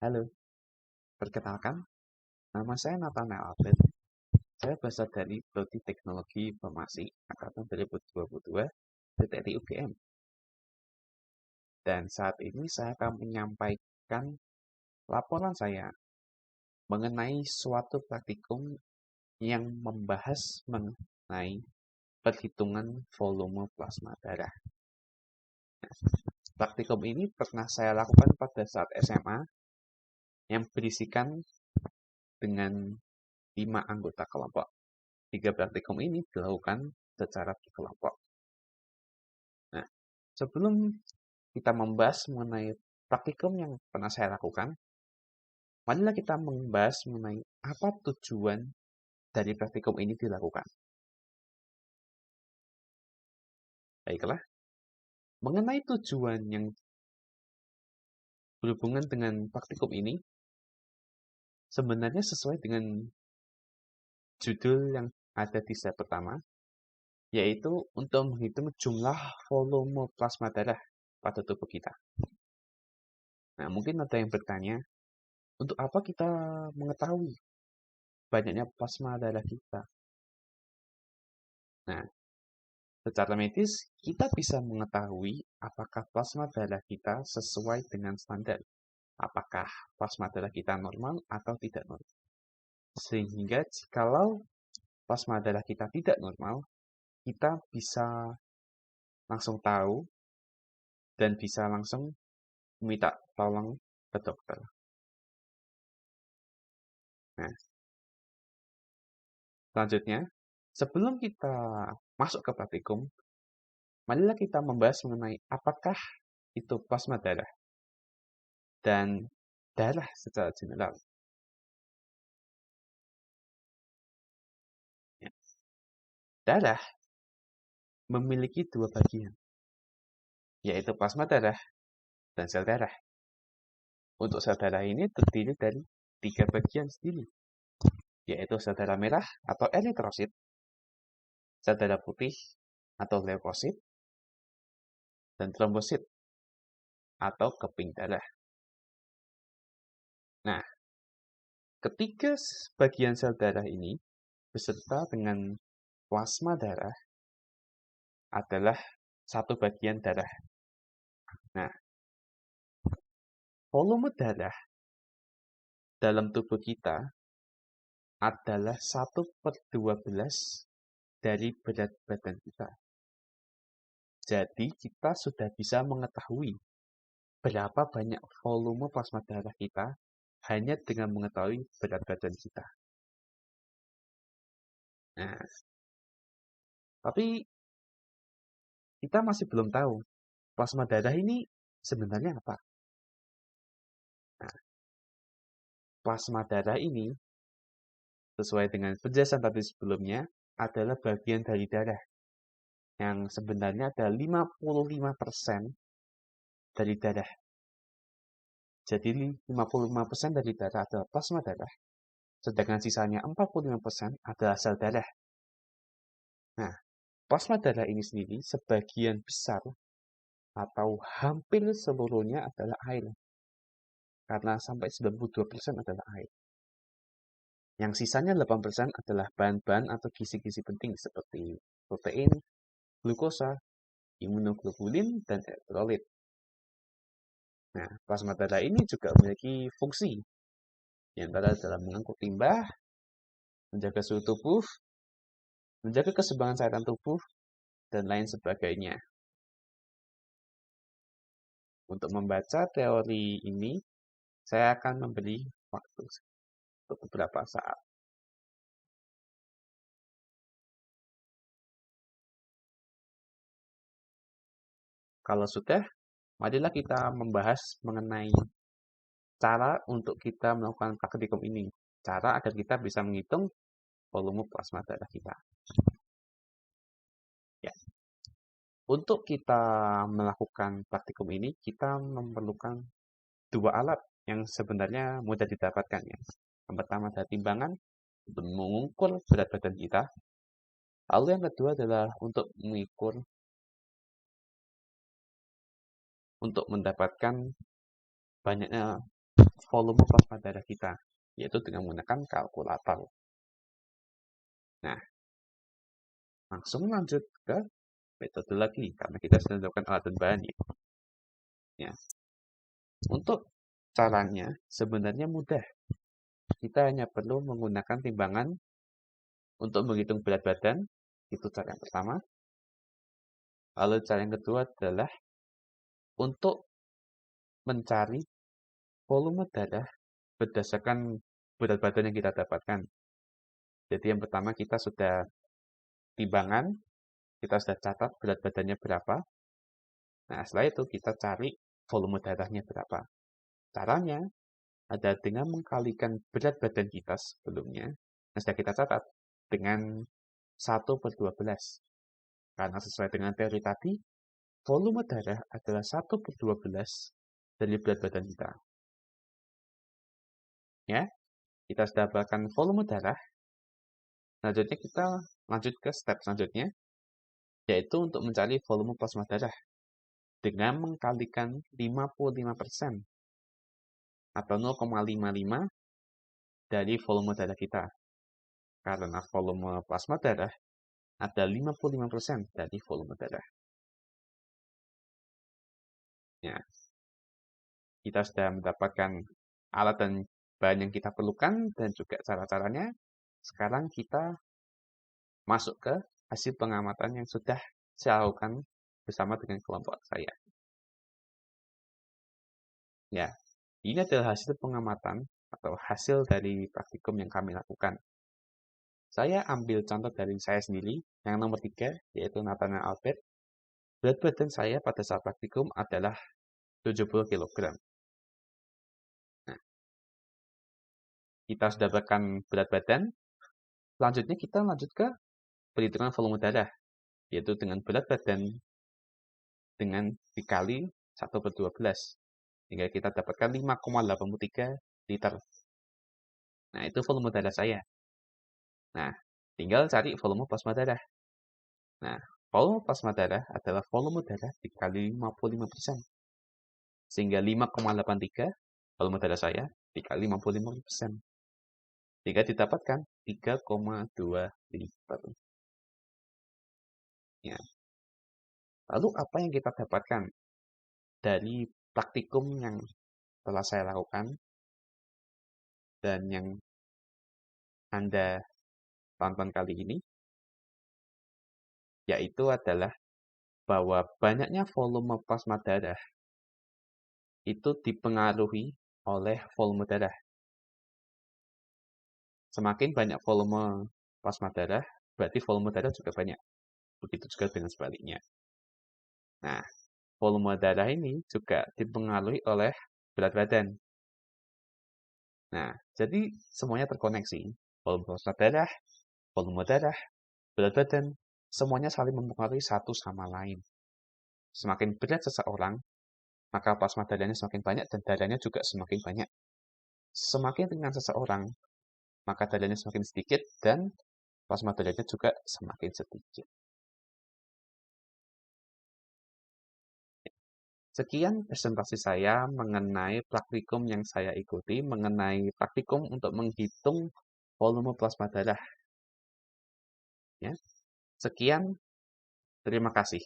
Halo, perkenalkan, nama saya Nathanael Albert. Saya berasal dari Prodi Teknologi Informasi Angkatan 2022 TTI UGM. Dan saat ini saya akan menyampaikan laporan saya mengenai suatu praktikum yang membahas mengenai perhitungan volume plasma darah. Praktikum ini pernah saya lakukan pada saat SMA yang berisikan dengan 5 anggota kelompok. 3 praktikum ini dilakukan secara berkelompok. Nah, sebelum kita membahas mengenai praktikum yang pernah saya lakukan, marilah kita membahas mengenai apa tujuan dari praktikum ini dilakukan. Baiklah, mengenai tujuan yang berhubungan dengan praktikum ini, sebenarnya sesuai dengan judul yang ada di slide pertama, yaitu untuk menghitung jumlah volume plasma darah pada tubuh kita. Nah, mungkin ada yang bertanya, untuk apa kita mengetahui banyaknya plasma darah kita? Nah, secara medis, kita bisa mengetahui apakah plasma darah kita sesuai dengan standar. Apakah plasma darah kita normal atau tidak normal. Sehingga jikalau plasma darah kita tidak normal, kita bisa langsung tahu dan bisa langsung minta tolong ke dokter. Nah, selanjutnya, sebelum kita masuk ke praktikum, marilah kita membahas mengenai apakah itu plasma darah dan darah secara general. Darah memiliki 2 bagian, yaitu plasma darah dan sel darah. Untuk sel darah ini terdiri dari 3 bagian sendiri, yaitu sel darah merah atau eritrosit, sel darah putih atau leukosit, dan trombosit atau keping darah. Nah, ketiga bagian sel darah ini beserta dengan plasma darah adalah satu bagian darah. Nah, volume darah dalam tubuh kita adalah 1/12 dari berat badan kita. Jadi, kita sudah bisa mengetahui berapa banyak volume plasma darah kita hanya dengan mengetahui berat badan kita. Nah, tapi kita masih belum tahu plasma darah ini sebenarnya apa. Nah, plasma darah ini sesuai dengan penjelasan tadi sebelumnya adalah bagian dari darah yang sebenarnya ada 55% dari darah. Jadi 55% dari darah adalah plasma darah, sedangkan sisanya 45% adalah sel darah. Nah, plasma darah ini sendiri sebagian besar atau hampir seluruhnya adalah air, karena sampai 92% adalah air. Yang sisanya 8% adalah bahan-bahan atau gizi-gizi penting seperti protein, glukosa, imunoglobulin, dan elektrolit. Nah, plasma darah ini juga memiliki fungsi, yang antara dalam mengangkut limbah, menjaga suhu tubuh, menjaga keseimbangan cairan tubuh, dan lain sebagainya. Untuk membaca teori ini, saya akan memberi waktu untuk beberapa saat. Kalau sudah, marilah kita membahas mengenai cara untuk kita melakukan praktikum ini. Cara agar kita bisa menghitung volume plasma darah kita. Ya. Untuk kita melakukan praktikum ini, kita memerlukan 2 alat yang sebenarnya mudah didapatkan. Ya. Yang pertama adalah timbangan untuk mengukur berat badan kita. Lalu yang kedua adalah untuk mengukur, untuk mendapatkan banyaknya volume plasma darah kita, yaitu dengan menggunakan kalkulator. Nah, langsung lanjut ke metode lagi, karena kita sudah melakukan alat dan bahan. Ya. Untuk caranya sebenarnya mudah. Kita hanya perlu menggunakan timbangan untuk menghitung berat badan, itu cara yang pertama. Lalu cara yang kedua adalah untuk mencari volume darah berdasarkan berat badan yang kita dapatkan. Jadi yang pertama kita sudah timbangan, kita sudah catat berat badannya berapa. Nah, setelah itu kita cari volume darahnya berapa. Caranya ada dengan mengkalikan berat badan kita sebelumnya, yang sudah kita catat, dengan 1/12. Karena sesuai dengan teori tadi, volume darah adalah 1/12 dari berat badan kita. Ya, kita sudah dapatkan volume darah. Selanjutnya kita lanjut ke step selanjutnya, yaitu untuk mencari volume plasma darah dengan mengkalikan 55% atau 0,55 dari volume darah kita. Karena volume plasma darah ada 55% dari volume darah. Ya, kita sudah mendapatkan alat dan bahan yang kita perlukan dan juga cara-caranya. Sekarang kita masuk ke hasil pengamatan yang sudah saya lakukan bersama dengan kelompok saya. Ya, ini adalah hasil pengamatan atau hasil dari praktikum yang kami lakukan. Saya ambil contoh dari saya sendiri, yang nomor 3, yaitu Nathaniel Albert. Berat badan saya pada saat praktikum adalah 70 kg. Nah, kita sudah dapatkan berat badan. Selanjutnya kita lanjut ke perhitungan volume darah, yaitu dengan berat badan dengan dikali 1/12. Hingga kita dapatkan 5,83 liter. Nah, itu volume darah saya. Nah, tinggal cari volume plasma darah. Nah, volume plasma darah adalah volume darah dikali 55%. Sehingga 5,83 volume darah saya dikali 55%. Sehingga didapatkan 3,2 liter. Ya. Lalu apa yang kita dapatkan dari praktikum yang telah saya lakukan dan yang Anda tonton kali ini? Yaitu adalah bahwa banyaknya volume plasma darah itu dipengaruhi oleh volume darah. Semakin banyak volume plasma darah, berarti volume darah juga banyak. Begitu juga dengan sebaliknya. Nah, volume darah ini juga dipengaruhi oleh berat badan. Nah, jadi semuanya terkoneksi. Volume plasma darah, volume darah, berat badan, semuanya saling mempengaruhi satu sama lain. Semakin berat seseorang, maka plasma darahnya semakin banyak dan darahnya juga semakin banyak. Semakin ringan seseorang, maka darahnya semakin sedikit dan plasma darahnya juga semakin sedikit. Sekian presentasi saya mengenai praktikum yang saya ikuti, mengenai praktikum untuk menghitung volume plasma darah. Ya. Sekian, terima kasih.